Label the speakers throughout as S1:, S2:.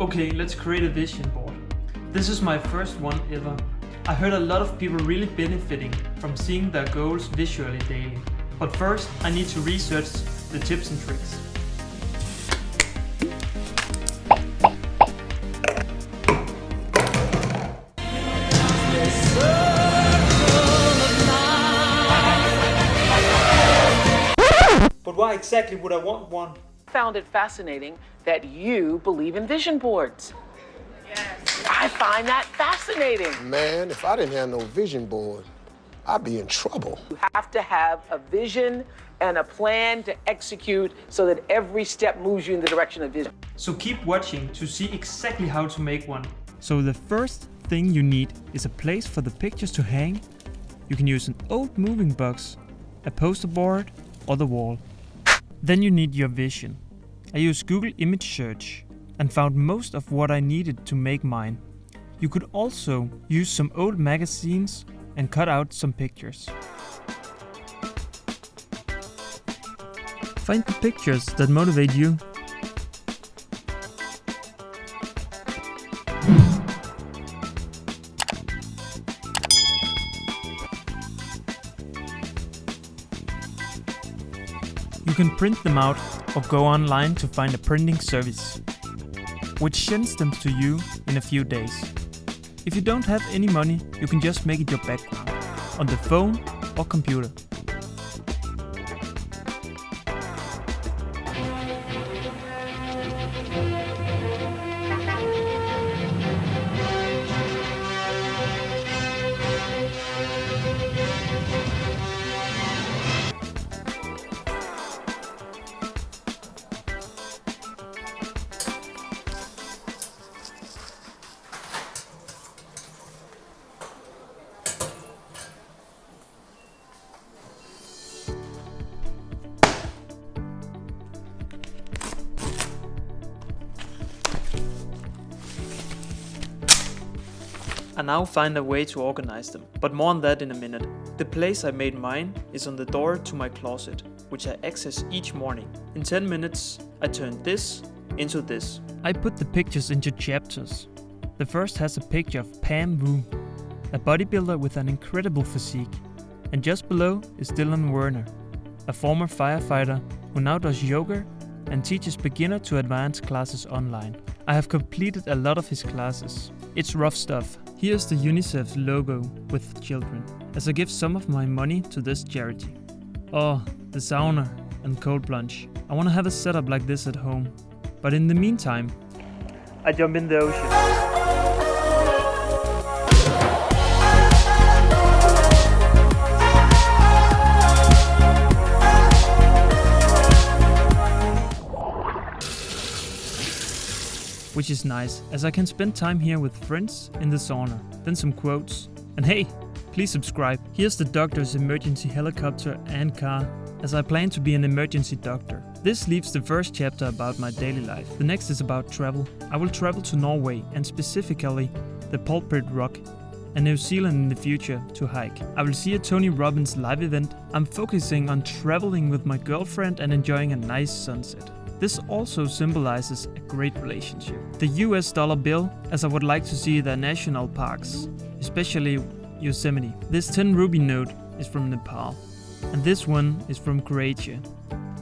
S1: Okay, let's create a vision board. This is my first one ever. I heard a lot of people really benefiting from seeing their goals visually daily. But first, I need to research the tips and tricks. But why exactly would I want one?
S2: Found it fascinating that you believe in vision boards. Yes. I find that fascinating.
S3: Man, if I didn't have no vision board, I'd be in trouble.
S2: You have to have a vision and a plan to execute so that every step moves you in the direction of vision.
S1: So keep watching to see exactly how to make one. So the first thing you need is a place for the pictures to hang. You can use an old moving box, a poster board, or the wall. Then you need your vision. I used Google image search and found most of what I needed to make mine. You could also use some old magazines and cut out some pictures. Find the pictures that motivate you. You can print them out or go online to find a printing service, which sends them to you in a few days. If you don't have any money, you can just make it your background on the phone or computer. I now find a way to organize them, but more on that in a minute. The place I made mine is on the door to my closet, which I access each morning. In 10 minutes, I turn this into this. I put the pictures into chapters. The first has a picture of Pam Wu, a bodybuilder with an incredible physique. And just below is Dylan Werner, a former firefighter who now does yoga and teaches beginner to advanced classes online. I have completed a lot of his classes. It's rough stuff. Here's the UNICEF logo with children, as I give some of my money to this charity. Oh, the sauna and cold plunge. I want to have a setup like this at home. But in the meantime, I jump in the ocean. Which is nice, as I can spend time here with friends in the sauna. Then some quotes. And hey, please subscribe. Here's the doctor's emergency helicopter and car, as I plan to be an emergency doctor. This leaves the first chapter about my daily life. The next is about travel. I will travel to Norway, and specifically the Pulpit Rock, and New Zealand in the future to hike. I will see a Tony Robbins live event. I'm focusing on traveling with my girlfriend and enjoying a nice sunset. This also symbolizes a great relationship. The US dollar bill, as I would like to see the national parks, especially Yosemite. This 10 ruby note is from Nepal, and this one is from Croatia.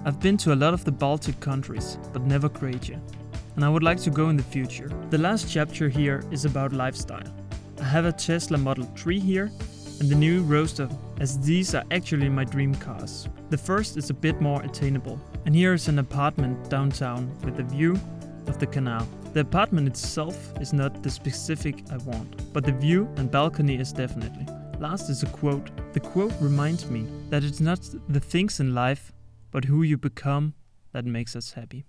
S1: I've been to a lot of the Baltic countries, but never Croatia, and I would like to go in the future. The last chapter here is about lifestyle. I have a Tesla Model 3 here, and the new Roadster, as these are actually my dream cars. The first is a bit more attainable, and here is an apartment downtown with a view of the canal. The apartment itself is not the specific I want, but the view and balcony is definitely. Last is a quote. The quote reminds me that it's not the things in life, but who you become that makes us happy.